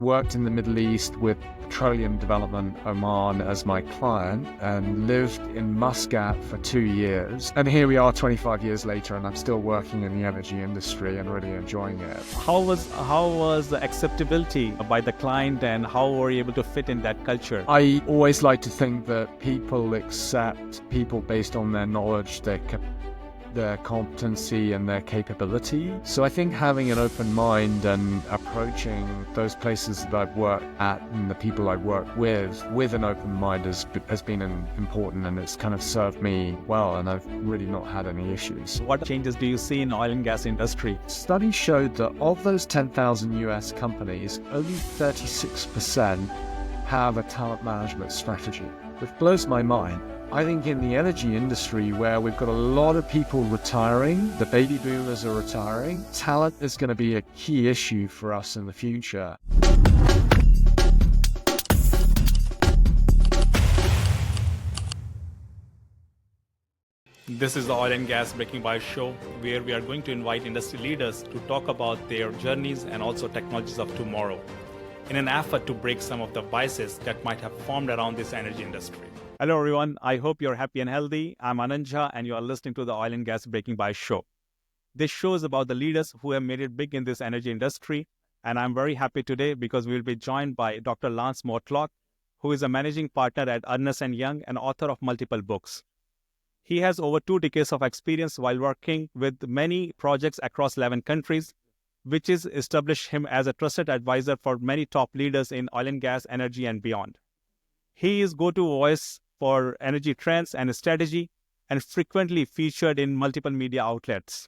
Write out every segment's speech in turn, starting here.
Worked in the Middle East with Petroleum Development Oman as my client and lived in Muscat for 2 years. And here we are 25 years later and I'm still working in the energy industry and really enjoying it. How was the acceptability by the client and how were you able to fit in that culture? I always like to think that people accept people based on their knowledge, their competency and their capability. So I think having an open mind and approaching those places that I've worked at and the people I work with an open mind has been important, and it's kind of served me well, and I've really not had any issues. What changes do you see in oil and gas industry? Studies showed that of those 10,000 US companies, only 36% have a talent management strategy, which blows my mind. I think in the energy industry, where we've got a lot of people retiring, the baby boomers are retiring, talent is going to be a key issue for us in the future. This is the Oil and Gas Breaking Bias show, where we are going to invite industry leaders to talk about their journeys and also technologies of tomorrow, in an effort to break some of the biases that might have formed around this energy industry. Hello everyone, I hope you're happy and healthy. I'm Anand Jha and you are listening to the Oil and Gas Breaking Bias show. This show is about the leaders who have made it big in this energy industry, and I'm very happy today because we will be joined by Dr. Lance Mortlock, who is a managing partner at Ernst & Young and author of multiple books. He has over 2 decades of experience while working with many projects across 11 countries, which has established him as a trusted advisor for many top leaders in oil and gas, energy, and beyond. He is go-to voice for energy trends and strategy, and frequently featured in multiple media outlets.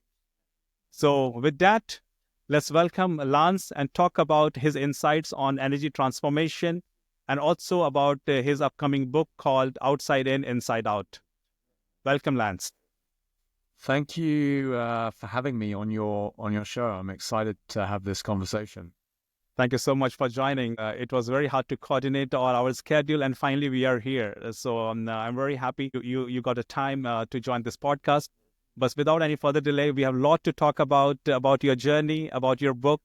So with that, let's welcome Lance and talk about his insights on energy transformation and also about his upcoming book called Outside In, Inside Out. Welcome, Lance. Thank you for having me on your show. I'm excited to have this conversation. Thank you so much for joining. It was very hard to coordinate all our schedule, and finally we are here. So I'm very happy you got a time to join this podcast. But without any further delay, we have a lot to talk about your journey, about your book,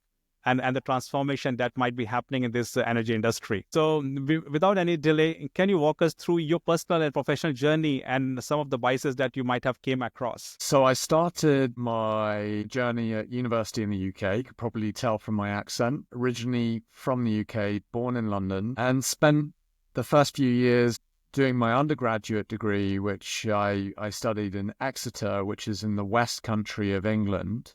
and the transformation that might be happening in this energy industry. So without any delay, can you walk us through your personal and professional journey and some of the biases that you might have came across? So I started my journey at university in the UK. You could probably tell from my accent. Originally from the UK, born in London, and spent the first few years doing my undergraduate degree, which I studied in Exeter, which is in the West Country of England.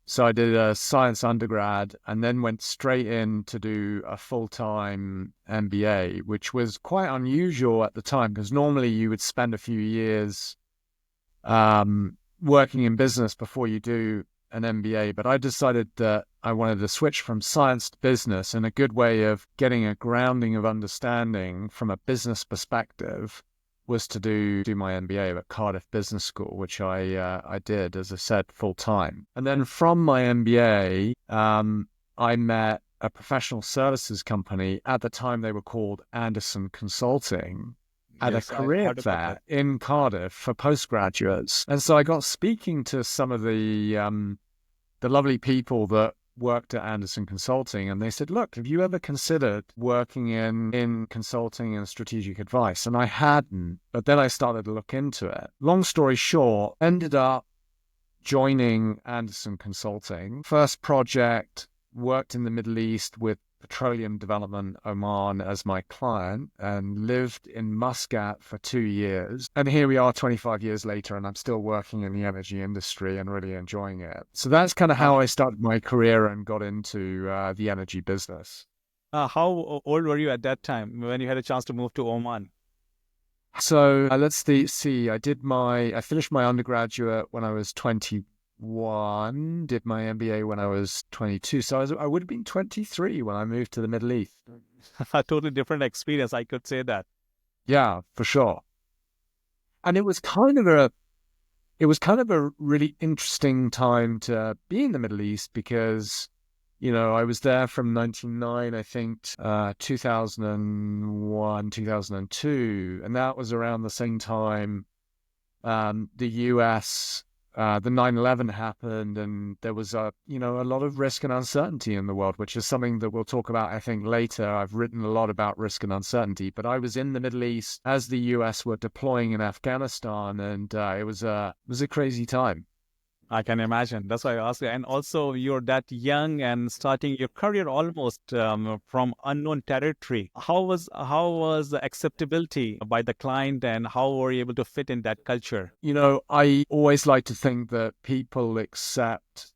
So I did a science undergrad and then went straight in to do a full-time MBA, which was quite unusual at the time because normally you would spend a few years working in business before you do an MBA. But I decided that I wanted to switch from science to business, and a good way of getting a grounding of understanding from a business perspective was to do my MBA at Cardiff Business School, which I did, as I said, full time. And then from my MBA, I met a professional services company. At the time, they were called Anderson Consulting. At a career fair in Cardiff for postgraduates. And so I got speaking to some of the lovely people that worked at Anderson Consulting, and they said, look, have you ever considered working in consulting and strategic advice? And I hadn't, but then I started to look into it. Long story short, ended up joining Anderson Consulting. First project, worked in the Middle East with Petroleum Development Oman as my client and lived in Muscat for 2 years. And here we are 25 years later and I'm still working in the energy industry and really enjoying it. So that's kind of how I started my career and got into the energy business. How old were you at that time when you had a chance to move to Oman? So let's see. I finished my undergraduate when I was 21, did my MBA when I was 22. So I would have been 23 when I moved to the Middle East. A totally different experience, I could say that. Yeah, for sure. And it was kind of a really interesting time to be in the Middle East because, you know, I was there from 1999, I think, 2001, 2002. And that was around the same time the US the 9/11 happened, and there was a lot of risk and uncertainty in the world, which is something that we'll talk about, I think, later. I've written a lot about risk and uncertainty, but I was in the Middle East as the US were deploying in Afghanistan, and it was a crazy time. I can imagine. That's why I asked you. And also, you're that young and starting your career almost from unknown territory. How was the acceptability by the client, and how were you able to fit in that culture? I always like to think that people accept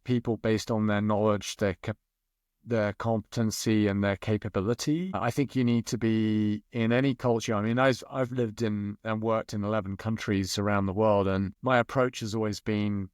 people based on their knowledge, their competency, and their capability. I think you need to be in any culture. I mean, I've lived in and worked in 11 countries around the world, and my approach has always been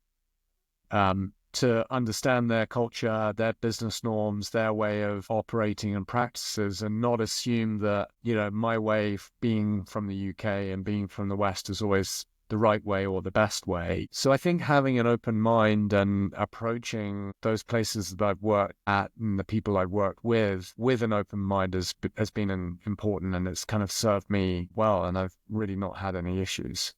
to understand their culture, their business norms, their way of operating and practices, and not assume that, my way of being from the UK and being from the West is always the right way or the best way. So I think having an open mind and approaching those places that I've worked at and the people I've worked with an open mind has been important, and it's kind of served me well, and I've really not had any issues.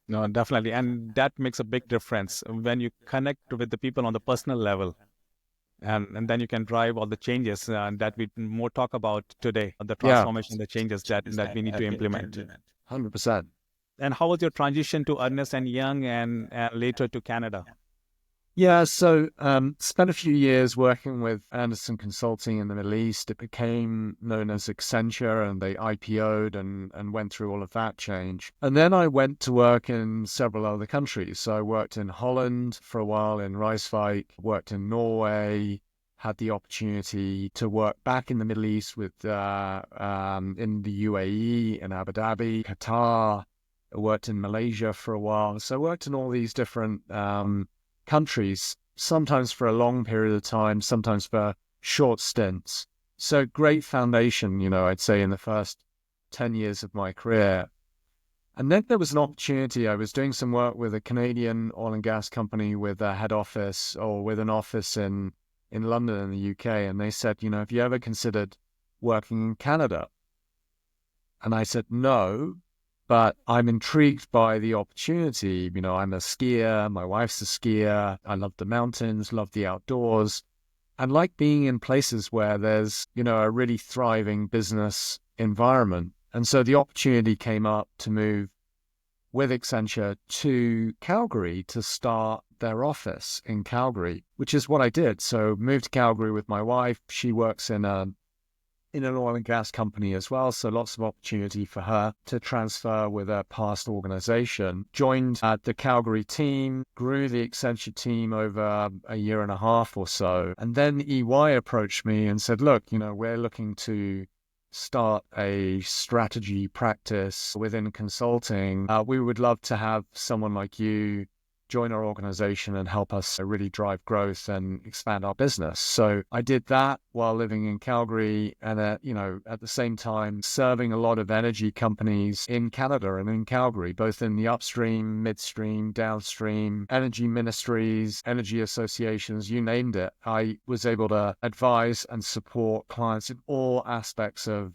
No, definitely. And that makes a big difference when you connect with the people on the personal level. And then you can drive all the changes that we more talk about today, the Yeah, transformation, the changes that we need to implement. 100%. And how was your transition to Ernest and Young and later to Canada? Yeah, so spent a few years working with Anderson Consulting in the Middle East. It became known as Accenture, and they IPO'd and went through all of that change. And then I went to work in several other countries. So I worked in Holland for a while in Rijswijk, worked in Norway, had the opportunity to work back in the Middle East with in the UAE, in Abu Dhabi, Qatar. I worked in Malaysia for a while. So I worked in all these different countries, sometimes for a long period of time, sometimes for short stints. So great foundation, I'd say in the first 10 years of my career. And then there was an opportunity. I was doing some work with a Canadian oil and gas company with a head office, or with an office in London in the UK. And they said, have you ever considered working in Canada? And I said, no. But I'm intrigued by the opportunity. I'm a skier. My wife's a skier. I love the mountains, love the outdoors, and like being in places where there's, a really thriving business environment. And so the opportunity came up to move with Accenture to Calgary to start their office in Calgary, which is what I did. So moved to Calgary with my wife. She works in an oil and gas company as well. So lots of opportunity for her to transfer with her past organization. Joined the Calgary team, grew the Accenture team over a year and a half or so. And then EY approached me and said, look, we're looking to start a strategy practice within consulting. We would love to have someone like you join our organization and help us really drive growth and expand our business. So I did that while living in Calgary, and at the same time serving a lot of energy companies in Canada and in Calgary, both in the upstream, midstream, downstream, energy ministries, energy associations, you named it. I was able to advise and support clients in all aspects of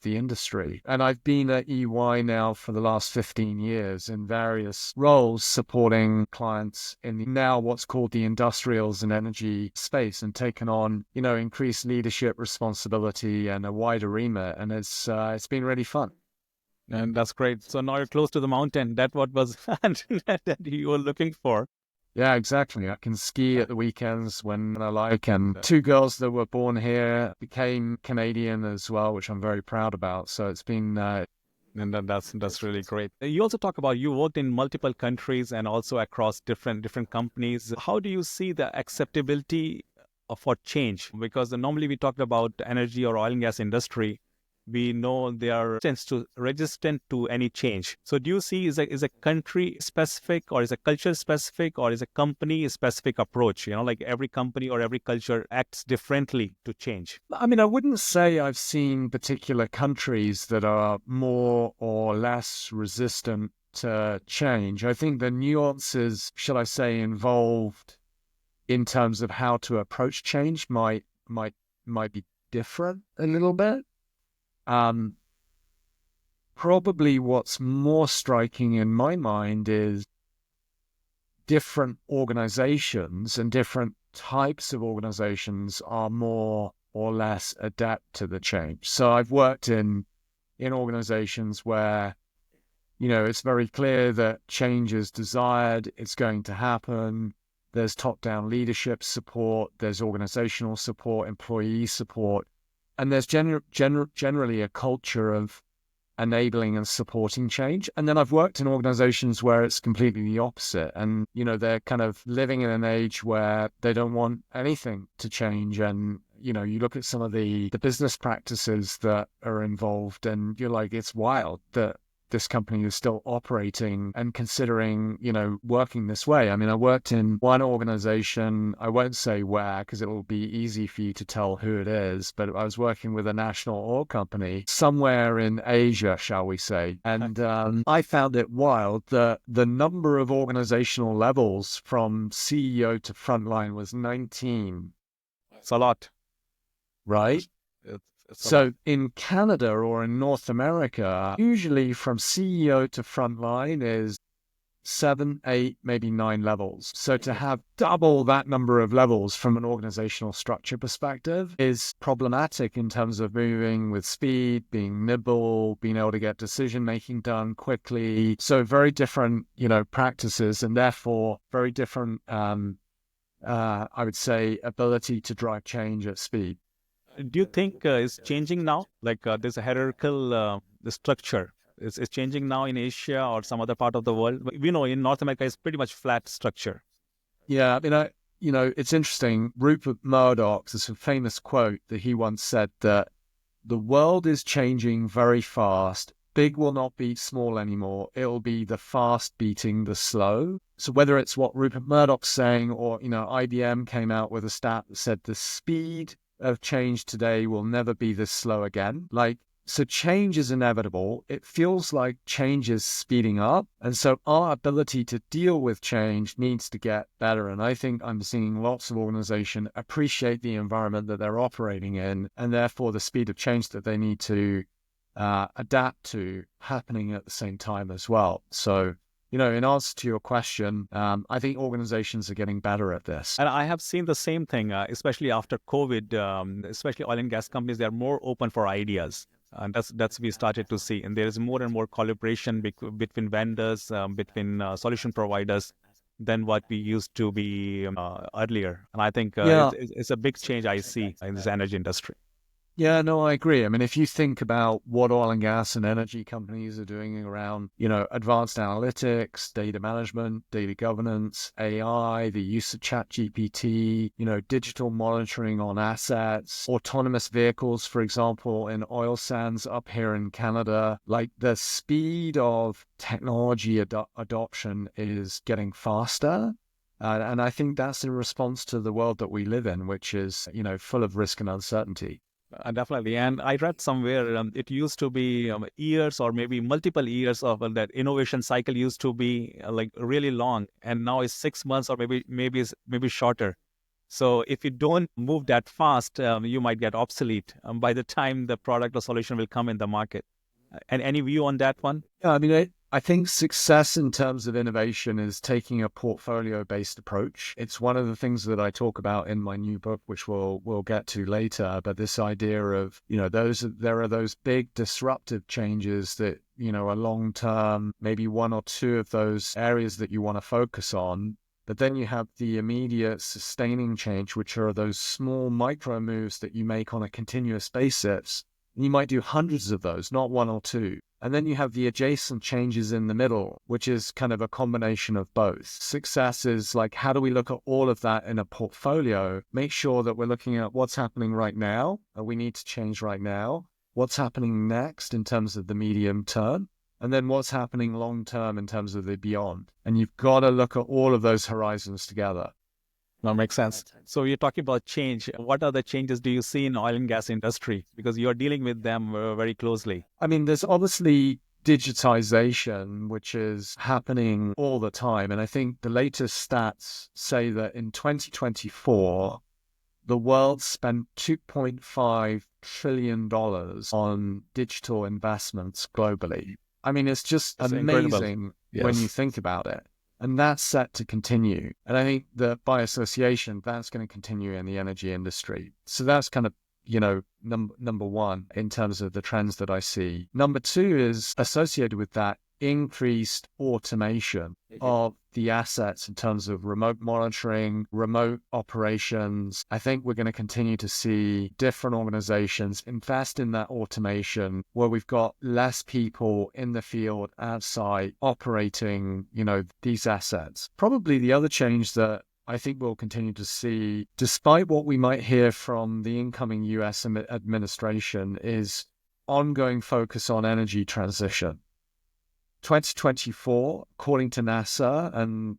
the industry. And I've been at EY now for the last 15 years in various roles, supporting clients in now what's called the industrials and energy space, and taken on, increased leadership responsibility and a wider remit. And it's been really fun. And that's great. So now you're close to the mountain. That what was that you were looking for. Yeah, exactly. I can ski at the weekends when I like. And two girls that were born here became Canadian as well, which I'm very proud about. So it's been And that's really great. You also talk about you worked in multiple countries and also across different companies. How do you see the acceptability for change? Because normally we talked about energy or oil and gas industry. We know they are resistant to any change. So do you see is a country specific, or is a culture specific, or is a company specific approach? Like every company or every culture acts differently to change. I mean, I wouldn't say I've seen particular countries that are more or less resistant to change. I think the nuances, shall I say, involved in terms of how to approach change might be different a little bit. Probably what's more striking in my mind is different organizations and different types of organizations are more or less adept to the change. So I've worked in organizations where, it's very clear that change is desired, it's going to happen. There's top-down leadership support, there's organizational support, employee support, and there's generally a culture of enabling and supporting change. And then I've worked in organizations where it's completely the opposite. And, they're kind of living in an age where they don't want anything to change. And, you look at some of the business practices that are involved and you're like, it's wild that this company is still operating and considering, working this way. I mean, I worked in one organization, I won't say where because it will be easy for you to tell who it is, but I was working with a national oil company somewhere in Asia, shall we say. And I found it wild that the number of organizational levels from CEO to frontline was 19. It's a lot. Right? So in Canada or in North America, usually from CEO to frontline is 7, 8, maybe 9 levels. So to have double that number of levels from an organizational structure perspective is problematic in terms of moving with speed, being nimble, being able to get decision-making done quickly. So very different, practices and therefore very different, I would say, ability to drive change at speed. Do you think it's changing now? Like there's a hierarchical the structure. It's changing now in Asia or some other part of the world. We know in North America it's pretty much flat structure. Yeah, I mean, it's interesting. Rupert Murdoch, there's a famous quote that he once said that the world is changing very fast. Big will not beat small anymore. It'll be the fast beating the slow. So whether it's what Rupert Murdoch's saying or, IBM came out with a stat that said the speed of change today will never be this slow again. So change is inevitable. It feels like change is speeding up. And so our ability to deal with change needs to get better. And I think I'm seeing lots of organizations appreciate the environment that they're operating in and therefore the speed of change that they need to adapt to happening at the same time as well. So, in answer to your question, I think organizations are getting better at this. And I have seen the same thing, especially after COVID, especially oil and gas companies, they are more open for ideas. And that's we started to see. And there is more and more collaboration between vendors, between solution providers than what we used to be earlier. And I think it's a big change I see in this energy industry. Yeah, no, I agree. I mean, if you think about what oil and gas and energy companies are doing around, advanced analytics, data management, data governance, AI, the use of ChatGPT, digital monitoring on assets, autonomous vehicles, for example, in oil sands up here in Canada, like the speed of technology adoption is getting faster. And I think that's in response to the world that we live in, which is, full of risk and uncertainty. Definitely. And I read somewhere it used to be years or maybe multiple years of that innovation cycle used to be like really long. And now it's 6 months or maybe shorter. So if you don't move that fast, you might get obsolete by the time the product or solution will come in the market. And any view on that one? Yeah, I mean, I think success in terms of innovation is taking a portfolio-based approach. It's one of the things that I talk about in my new book, which we'll get to later. But this idea of, there are those big disruptive changes that, are long-term, maybe one or two of those areas that you want to focus on. But then you have the immediate sustaining change, which are those small micro moves that you make on a continuous basis. And you might do hundreds of those, not one or two. And then you have the adjacent changes in the middle, which is kind of a combination of both. Success is like, how do we look at all of that in a portfolio? Make sure that we're looking at what's happening right now, and we need to change right now. What's happening next in terms of the medium term? And then what's happening long term in terms of the beyond? And you've got to look at all of those horizons together. That makes sense. So you're talking about change. What other changes do you see in oil and gas industry? Because you're dealing with them very closely. I mean, there's obviously digitization, which is happening all the time. And I think the latest stats say that in 2024, the world spent $2.5 trillion on digital investments globally. I mean, it's just amazing when you think about it. And that's set to continue. And I think that by association, that's going to continue in the energy industry. So that's kind of, number one in terms of the trends that I see. Number two is associated with that increased automation of the assets in terms of remote monitoring, remote operations. I think we're going to continue to see different organizations invest in that automation where we've got less people in the field outside operating, these assets. Probably the other change that I think we'll continue to see, despite what we might hear from the incoming US administration, is ongoing focus on energy transition. 2024, according to NASA, and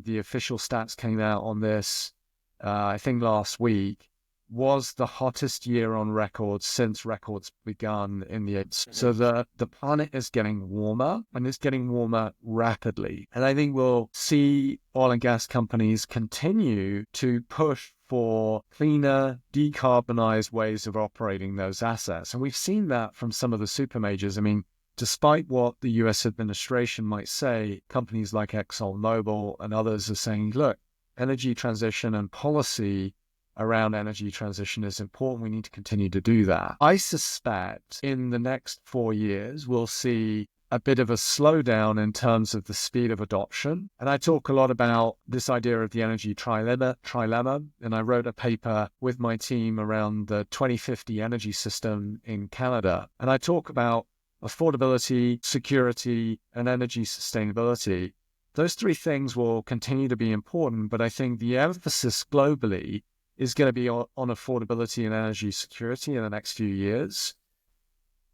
the official stats came out on this, I think last week, was the hottest year on record since records begun in the 80s. So the planet is getting warmer, and it's getting warmer rapidly. And I think we'll see oil and gas companies continue to push for cleaner, decarbonized ways of operating those assets. And we've seen that from some of the super majors. I mean, despite what the US administration might say, companies like ExxonMobil and others are saying, look, energy transition and policy around energy transition is important. We need to continue to do that. I suspect in the next 4 years, we'll see a bit of a slowdown in terms of the speed of adoption. And I talk a lot about this idea of the energy trilemma. And I wrote a paper with my team around the 2050 energy system in Canada. And I talk about affordability, security, and energy sustainability. Those three things will continue to be important, but I think the emphasis globally is going to be on affordability and energy security in the next few years.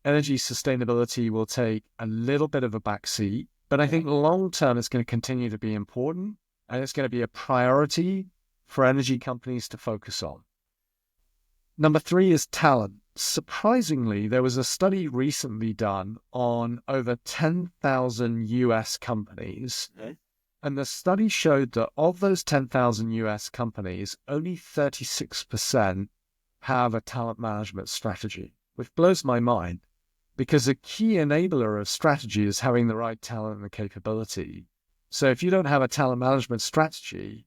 Energy sustainability will take a little bit of a backseat, but I think long term it's going to continue to be important, and it's going to be a priority for energy companies to focus on. Number three is talent. Surprisingly, there was a study recently done on over 10,000 US companies. And the study showed that of those 10,000 US companies, only 36% have a talent management strategy, which blows my mind because a key enabler of strategy is having the right talent and the capability. So if you don't have a talent management strategy,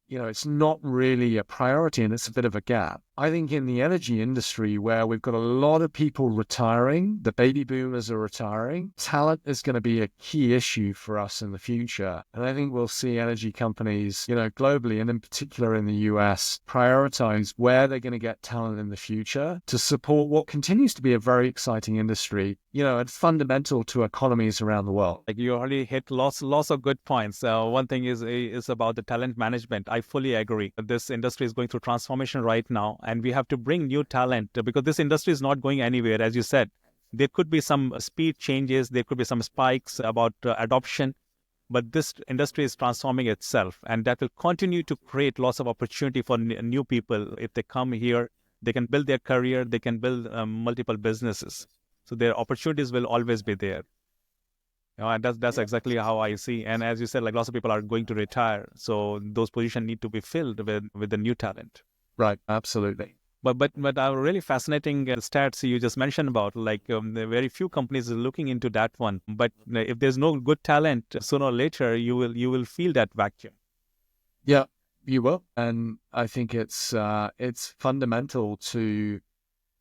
it's not really a priority and it's a bit of a gap. I think in the energy industry where we've got a lot of people retiring, the baby boomers are retiring, talent is going to be a key issue for us in the future. And I think we'll see energy companies, globally and in particular in the US, prioritize where they're going to get talent in the future to support what continues to be a very exciting industry, and fundamental to economies around the world. Like you already hit lots of good points. One thing is about the talent management. I fully agree. This industry is going through transformation right now, and we have to bring new talent because this industry is not going anywhere. As you said, there could be some speed changes, there could be some spikes about adoption, but this industry is transforming itself, and that will continue to create lots of opportunity for new people. If they come here, they can build their career, they can build multiple businesses. So their opportunities will always be there. And that's exactly how I see. And as you said, like lots of people are going to retire, so those positions need to be filled with the new talent. Right, absolutely. But a really fascinating stats you just mentioned about, like very few companies are looking into that one. But if there's no good talent, sooner or later you will feel that vacuum. Yeah, you will. And I think it's fundamental to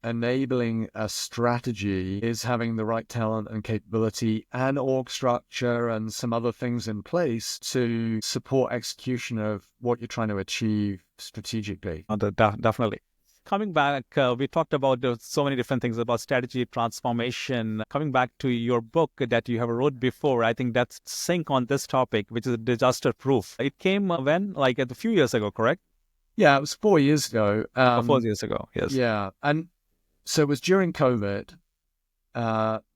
enabling a strategy is having the right talent and capability and org structure and some other things in place to support execution of what you're trying to achieve strategically. Definitely. Coming back, we talked about so many different things about strategy, transformation. Coming back to your book that you have wrote before, I think that's sync on this topic, which is disaster proof. It came when? Like a few years ago, correct? Yeah, it was 4 years ago. 4 years ago, yes. Yeah, and so it was during COVID.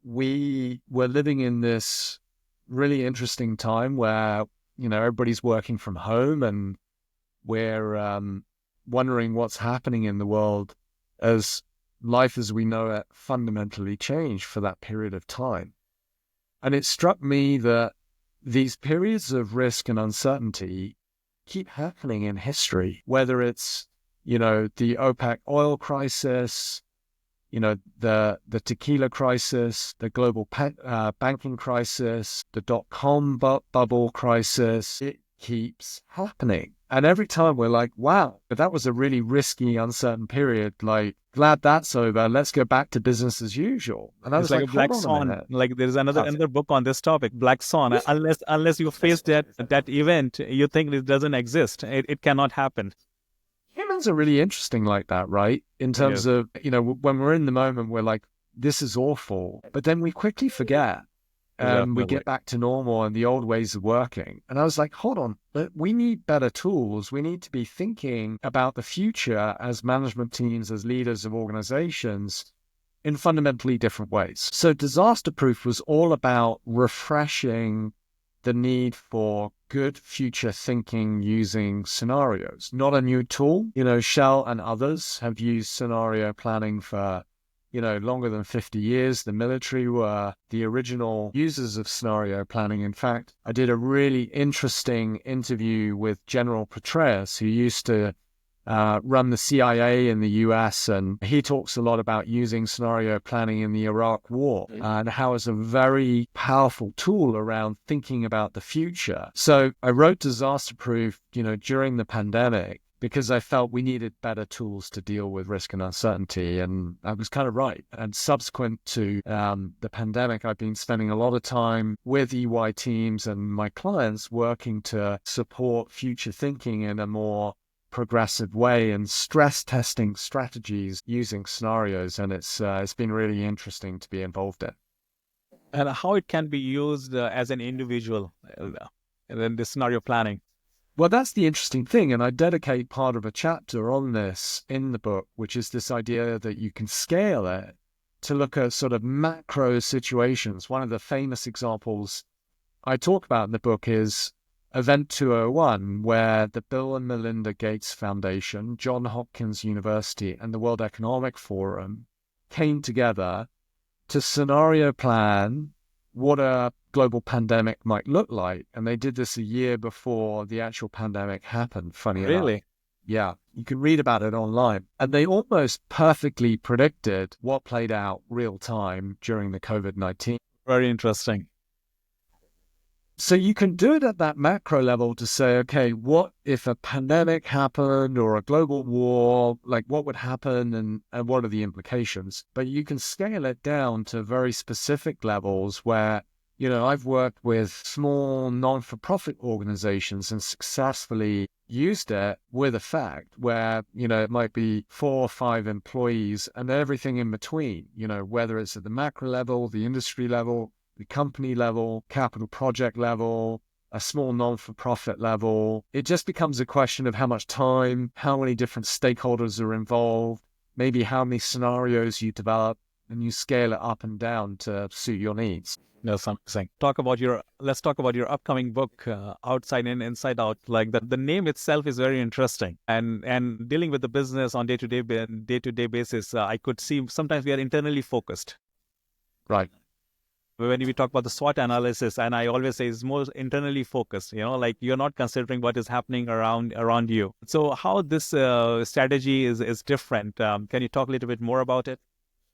We were living in this really interesting time where, everybody's working from home and we're wondering what's happening in the world as life as we know it fundamentally changed for that period of time. And it struck me that these periods of risk and uncertainty keep happening in history, whether it's, the OPEC oil crisis, the tequila crisis, the global banking crisis, the dot-com bubble crisis. It keeps happening. And every time we're like, wow, but that was a really risky, uncertain period. Like, glad that's over. Let's go back to business as usual. And I It's was like like, a black hold on a swan. minute. Like there's another book on this topic, Black Swan. Unless you face that event, you think it doesn't exist. It cannot happen. Humans are really interesting like that, right? In terms Yes, of, when we're in the moment, we're like, this is awful. But then we quickly forget and we definitely. get back to normal and the old ways of working. And I was like, hold on, but we need better tools. We need to be thinking about the future as management teams, as leaders of organizations in fundamentally different ways. So disaster proof was all about refreshing the need for good future thinking using scenarios, not a new tool. Shell and others have used scenario planning for longer than 50 years. The military were the original users of scenario planning. In fact, I did a really interesting interview with General Petraeus, who used to run the CIA in the US, and he talks a lot about using scenario planning in the Iraq War and how it's a very powerful tool around thinking about the future. So I wrote Disaster Proof, during the pandemic, because I felt we needed better tools to deal with risk and uncertainty. And I was kind of right. And subsequent to the pandemic, I've been spending a lot of time with EY teams and my clients working to support future thinking in a more progressive way and stress testing strategies using scenarios. And it's been really interesting to be involved in. And how it can be used as an individual, and then the scenario planning. Well, that's the interesting thing. And I dedicate part of a chapter on this in the book, which is this idea that you can scale it to look at sort of macro situations. One of the famous examples I talk about in the book is Event 201, where the Bill and Melinda Gates Foundation, Johns Hopkins University, and the World Economic Forum came together to scenario plan what a global pandemic might look like. And they did this a year before the actual pandemic happened, funny enough. Really? Yeah, you can read about it online. And they almost perfectly predicted what played out real time during the COVID-19. Very interesting. So you can do it at that macro level to say, okay, what if a pandemic happened or a global war, like what would happen and what are the implications? But you can scale it down to very specific levels where, I've worked with small non-for-profit organizations and successfully used it with effect where, it might be 4 or 5 employees and everything in between, whether it's at the macro level, the industry level, the company level, capital project level, a small non-for-profit level. It just becomes a question of how much time, how many different stakeholders are involved, maybe how many scenarios you develop, and you scale it up and down to suit your needs. No, something. Let's talk about your upcoming book, Outside In, Inside Out. Like the name itself is very interesting, and dealing with the business on day-to-day basis, I could see sometimes we are internally focused. Right. When we talk about the SWOT analysis, and I always say it's more internally focused, like you're not considering what is happening around you. So how this strategy is different. Can you talk a little bit more about it?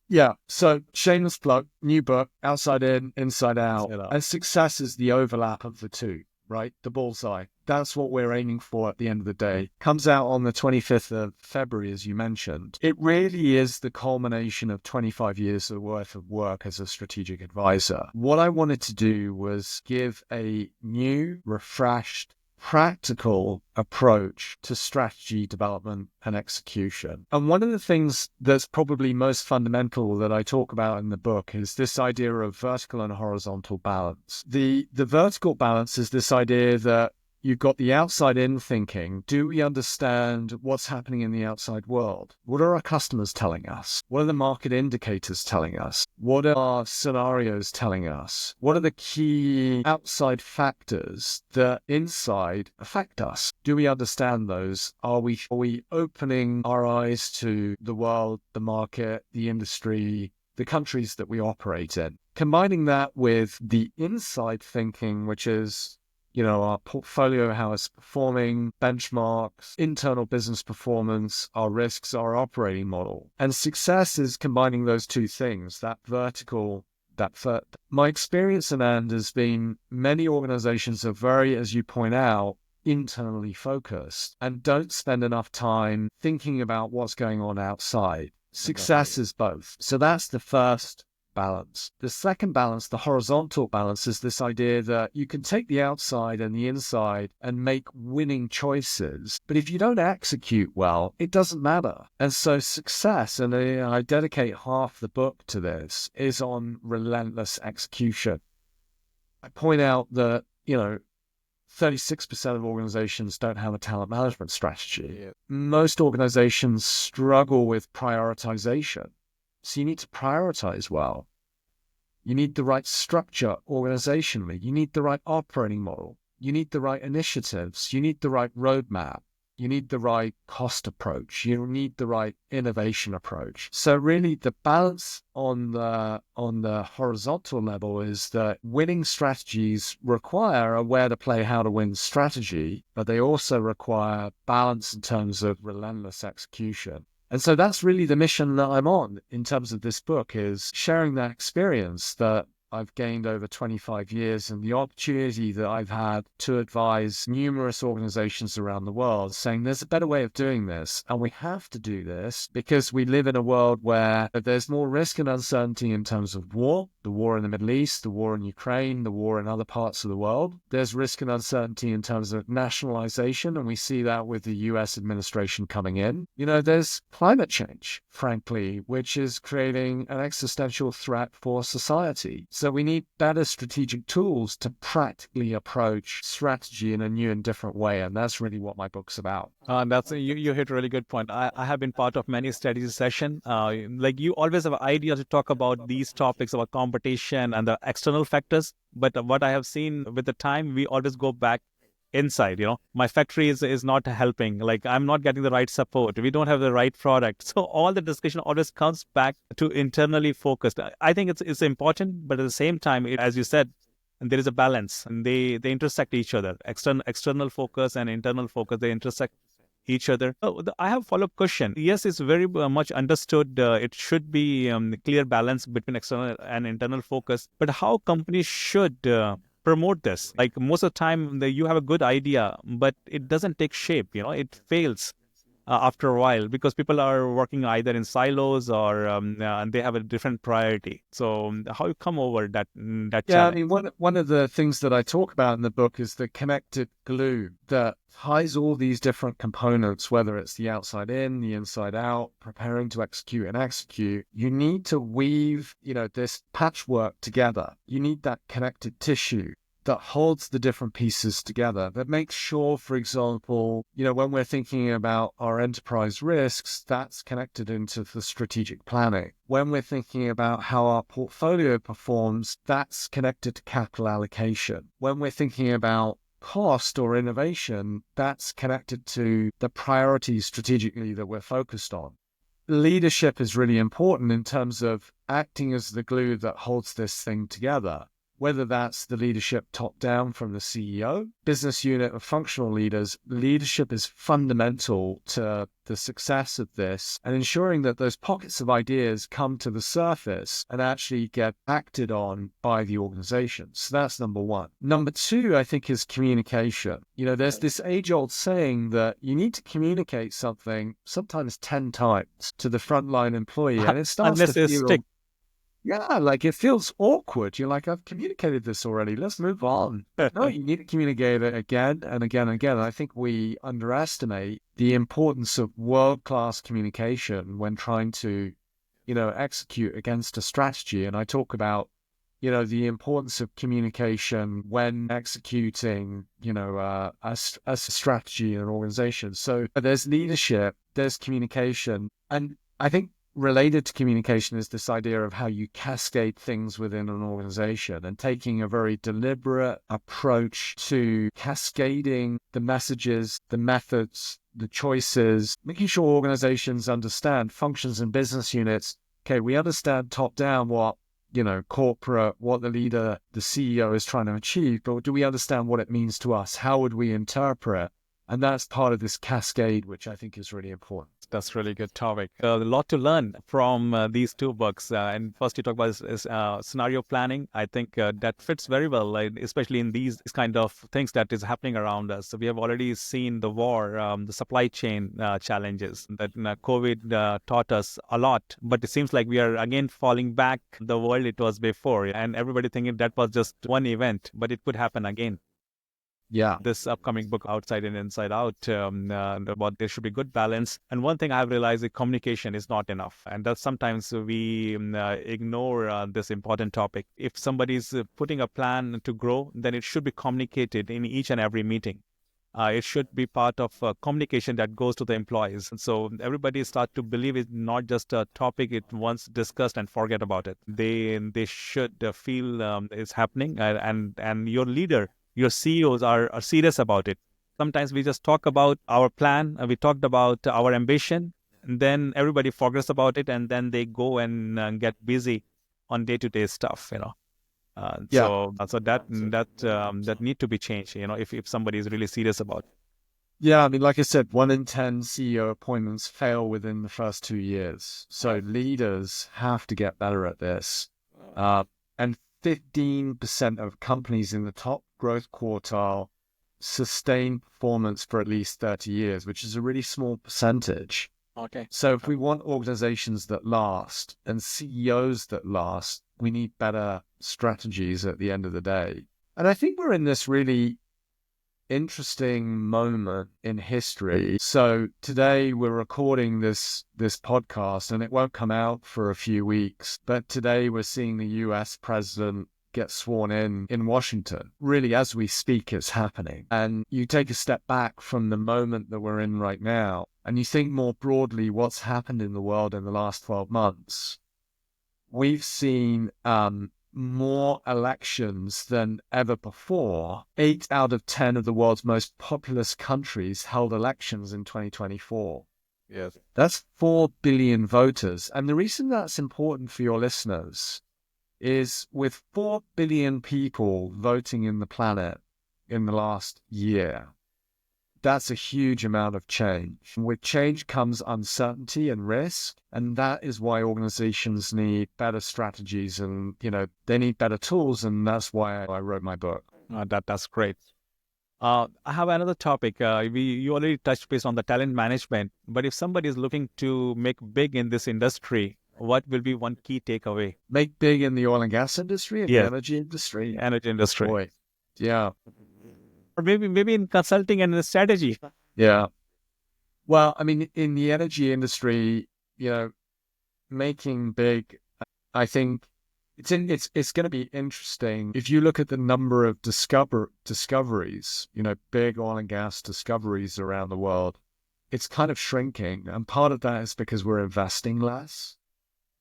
Yeah. So shameless plug, new book, Outside In, Inside Out. Inside Out. And success is the overlap of the two, right? The bullseye. That's what we're aiming for at the end of the day. Comes out on the 25th of February, as you mentioned. It really is the culmination of 25 years worth of work as a strategic advisor. What I wanted to do was give a new, refreshed, practical approach to strategy development and execution. And one of the things that's probably most fundamental that I talk about in the book is this idea of vertical and horizontal balance. The vertical balance is this idea that you've got the outside in thinking. Do we understand what's happening in the outside world? What are our customers telling us? What are the market indicators telling us? What are our scenarios telling us? What are the key outside factors that inside affect us? Do we understand those? Are we opening our eyes to the world, the market, the industry, the countries that we operate in? Combining that with the inside thinking, which is our portfolio, how it's performing, benchmarks, internal business performance, our risks, our operating model. And success is combining those two things, that vertical, that my experience in and has been many organizations are very, as you point out, internally focused and don't spend enough time thinking about what's going on outside. Success is both. So that's the first balance. The second balance, the horizontal balance, is this idea that you can take the outside and the inside and make winning choices. But if you don't execute well, it doesn't matter. And so success, and I dedicate half the book to this, is on relentless execution. I point out that, 36% of organizations don't have a talent management strategy. Yeah. Most organizations struggle with prioritization. So you need to prioritize well. You need the right structure organizationally. You need the right operating model. You need the right initiatives. You need the right roadmap. You need the right cost approach. You need the right innovation approach. So really the balance on the horizontal level is that winning strategies require a where to play, how to win strategy, but they also require balance in terms of relentless execution. And so that's really the mission that I'm on in terms of this book, is sharing that experience that I've gained over 25 years and the opportunity that I've had to advise numerous organizations around the world, saying there's a better way of doing this. And we have to do this because we live in a world where there's more risk and uncertainty in terms of war, the war in the Middle East, the war in Ukraine, the war in other parts of the world. There's risk and uncertainty in terms of nationalization, and we see that with the US administration coming in. There's climate change, frankly, which is creating an existential threat for society. So we need better strategic tools to practically approach strategy in a new and different way. And that's really what my book's about. You hit a really good point. I have been part of many studies sessions. Like you always have an idea to talk about these topics about competition and the external factors. But what I have seen with the time, we always go back inside. My factory is not helping. Like I'm not getting the right support. We don't have the right product. So all the discussion always comes back to internally focused. I think it's important, but at the same time, as you said, there is a balance, and they intersect each other. External focus and internal focus, they intersect each other. I have a follow-up question. Yes, it's very much understood. It should be clear balance between external and internal focus. But how companies should promote this? Like most of the time, you have a good idea, but it doesn't take shape. It fails after a while because people are working either in silos or and they have a different priority. So how you come over that challenge? Yeah, I mean, one of the things that I talk about in the book is the connected glue that ties all these different components, whether it's the outside in, the inside out, preparing to execute and execute. You need to weave, this patchwork together. You need that connected tissue that holds the different pieces together, that makes sure, for example, when we're thinking about our enterprise risks, that's connected into the strategic planning. When we're thinking about how our portfolio performs, that's connected to capital allocation. When we're thinking about cost or innovation, that's connected to the priorities strategically that we're focused on. Leadership is really important in terms of acting as the glue that holds this thing together. Whether that's the leadership top down from the CEO, business unit, or functional leaders, leadership is fundamental to the success of this and ensuring that those pockets of ideas come to the surface and actually get acted on by the organization. So that's number one. Number two, I think, is communication. There's this age-old saying that you need to communicate something sometimes 10 times to the frontline employee, and it starts to feel... stick. Yeah, like it feels awkward. You're like, I've communicated this already. Let's move on. No, you need to communicate it again and again and again. I think we underestimate the importance of world-class communication when trying to, execute against a strategy. And I talk about, the importance of communication when executing, a strategy in an organization. So there's leadership, there's communication. And I think related to communication is this idea of how you cascade things within an organization and taking a very deliberate approach to cascading the messages, the methods, the choices, making sure organizations understand functions and business units. Okay, we understand top down what corporate, what the leader, the CEO is trying to achieve, but do we understand what it means to us? How would we interpret? And that's part of this cascade, which I think is really important. That's really good topic. A lot to learn from these two books. And first, you talk about is scenario planning. I think that fits very well, like, especially in these kind of things that is happening around us. So we have already seen the war, the supply chain challenges that COVID taught us a lot. But it seems like we are again falling back the world it was before, and everybody thinking that was just one event, but it could happen again. Yeah. This upcoming book, Outside and Inside Out, about there should be good balance. And one thing I've realized is communication is not enough. And that sometimes we ignore this important topic. If somebody's putting a plan to grow, then it should be communicated in each and every meeting. It should be part of communication that goes to the employees. And so everybody start to believe it's not just a topic it once discussed and forget about it. They should feel it's happening, and your leader, your CEOs are serious about it. Sometimes we just talk about our plan, we talked about our ambition, and then everybody forgets about it, and then they go and get busy on day-to-day stuff, So that need to be changed, if somebody is really serious about it. Yeah, I mean, like I said, 1 in 10 CEO appointments fail within the first 2 years. So leaders have to get better at this. And 15% of companies in the top growth quartile sustain performance for at least 30 years, which is a really small percentage. Okay. So if we want organizations that last and CEOs that last, we need better strategies at the end of the day. And I think we're in this really interesting moment in history. So today we're recording this podcast, and it won't come out for a few weeks, but today we're seeing the US president get sworn in Washington. Really, as we speak, it's happening. And you take a step back from the moment that we're in right now, and you think more broadly what's happened in the world in the last 12 months. We've seen more elections than ever before. 8 out of 10 of the world's most populous countries held elections in 2024. Yes. That's 4 billion voters. And the reason that's important for your listeners is with 4 billion people voting in the planet in the last year, that's a huge amount of change. With change comes uncertainty and risk. And that is why organizations need better strategies and, they need better tools. And that's why I wrote my book. That's great. I have another topic. You already touched base on the talent management, but if somebody is looking to make big in this industry, what will be one key takeaway? Make big in the oil and gas industry and the energy industry. Energy industry. Boy. Yeah. Or maybe in consulting and strategy. Yeah. Well, I mean, in the energy industry, making big, I think it's going to be interesting. If you look at the number of discoveries, big oil and gas discoveries around the world, it's kind of shrinking. And part of that is because we're investing less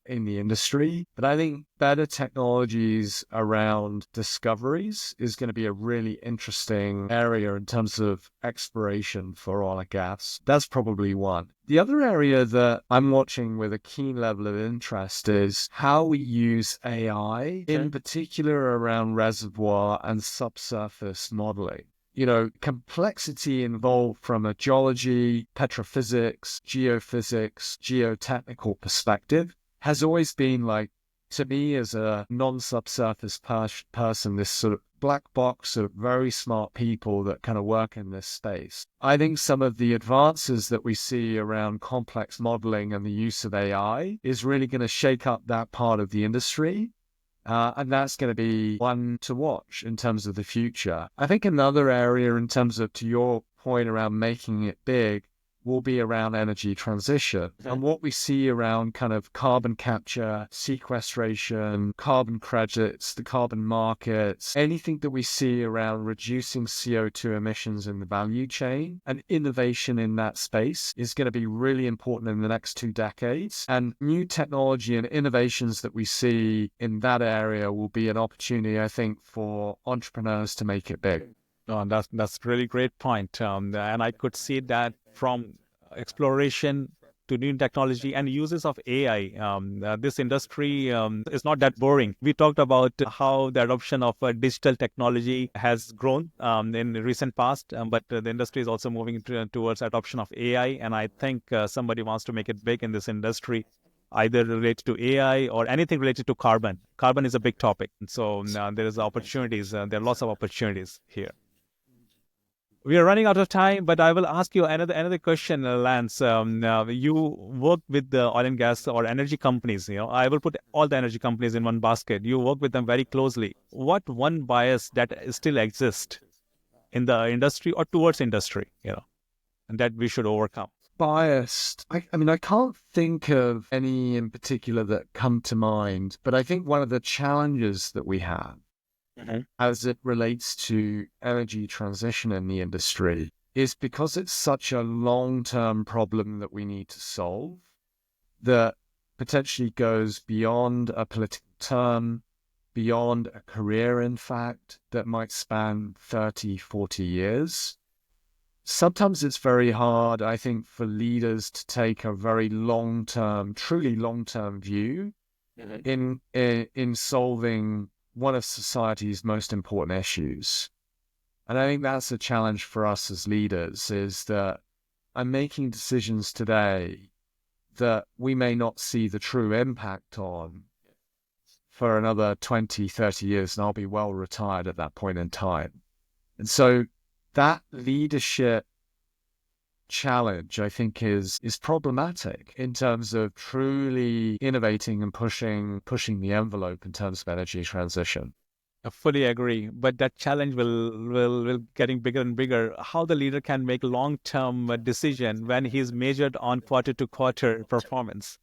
in the industry. But I think better technologies around discoveries is going to be a really interesting area in terms of exploration for oil and gas. That's probably one. The other area that I'm watching with a keen level of interest is how we use AI, in particular around reservoir and subsurface modeling. Complexity involved from a geology, petrophysics, geophysics, geotechnical perspective has always been, like, to me as a non-subsurface person, this sort of black box of very smart people that kind of work in this space. I think some of the advances that we see around complex modeling and the use of AI is really going to shake up that part of the industry. And that's going to be one to watch in terms of the future. I think another area in terms of, to your point around making it big, will be around energy transition. And what we see around kind of carbon capture, sequestration, carbon credits, the carbon markets, anything that we see around reducing CO2 emissions in the value chain and innovation in that space is going to be really important in the next 2 decades. And new technology and innovations that we see in that area will be an opportunity, I think, for entrepreneurs to make it big. Oh, that's really great point. And I could see that from exploration to new technology and uses of AI. This industry is not that boring. We talked about how the adoption of digital technology has grown in the recent past, but the industry is also moving towards adoption of AI. And I think somebody wants to make it big in this industry, either related to AI or anything related to carbon. Carbon is a big topic. So there is opportunities. There are lots of opportunities here. We are running out of time, but I will ask you another question, Lance. You work with the oil and gas or energy companies. I will put all the energy companies in one basket. You work with them very closely. What one bias that still exists in the industry or towards industry, and that we should overcome? Biased. I mean, I can't think of any in particular that come to mind, but I think one of the challenges that we have as it relates to energy transition in the industry is because it's such a long-term problem that we need to solve that potentially goes beyond a political term, beyond a career, in fact, that might span 30, 40 years. Sometimes it's very hard, I think, for leaders to take a very long-term, truly long-term view in solving one of society's most important issues. And I think that's a challenge for us as leaders, is that I'm making decisions today that we may not see the true impact on for another 20, 30 years, and I'll be well retired at that point in time. And so that leadership challenge, I think, is problematic in terms of truly innovating and pushing the envelope in terms of energy transition. I fully agree, but that challenge will getting bigger and bigger. How the leader can make long-term decision when he's measured on quarter-to-quarter performance?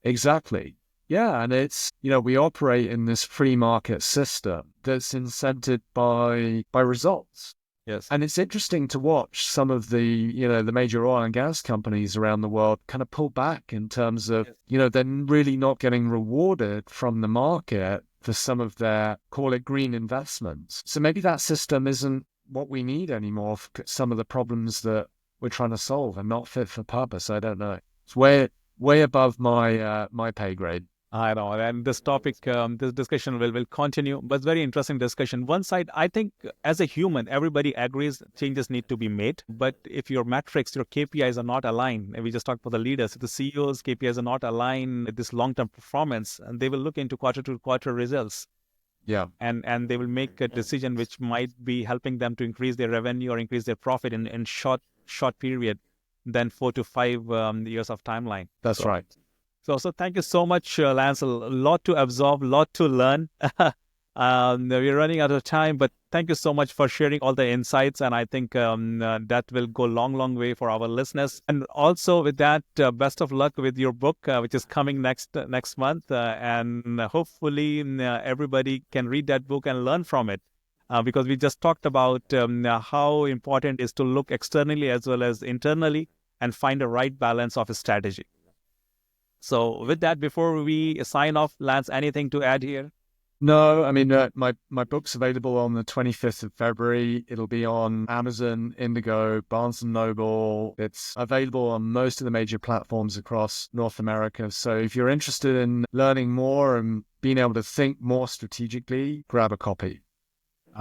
Exactly. Yeah, and it's, we operate in this free market system that's incented by results. Yes. And it's interesting to watch some of the major oil and gas companies around the world kind of pull back in terms of, they're really not getting rewarded from the market for some of their, call it, green investments. So maybe that system isn't what we need anymore for some of the problems that we're trying to solve and not fit for purpose. I don't know. It's way above my pay grade. I know, and this topic, this discussion will continue, but it's very interesting discussion. One side, I think as a human, everybody agrees changes need to be made. But if your metrics, your KPIs are not aligned, and we just talked about the leaders, if the CEOs' KPIs are not aligned with this long-term performance, and they will look into quarter-to-quarter results. Yeah. And they will make a decision which might be helping them to increase their revenue or increase their profit in short period than 4 to 5 years of timeline. That's right. So thank you so much, Lance. A lot to absorb, a lot to learn. We're running out of time, but thank you so much for sharing all the insights. And I think that will go long way for our listeners. And also with that, best of luck with your book, which is coming next month. And hopefully everybody can read that book and learn from it. Because we just talked about how important it is to look externally as well as internally and find the right balance of a strategy. So with that, before we sign off, Lance, anything to add here? No, I mean, my book's available on the 25th of February. It'll be on Amazon, Indigo, Barnes & Noble. It's available on most of the major platforms across North America. So if you're interested in learning more and being able to think more strategically, grab a copy.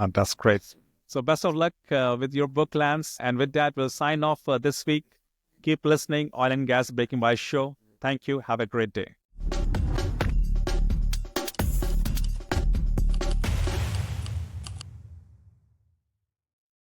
That's great. So best of luck with your book, Lance. And with that, we'll sign off this week. Keep listening, Oil and Gas Breaking By Show. Thank you. Have a great day.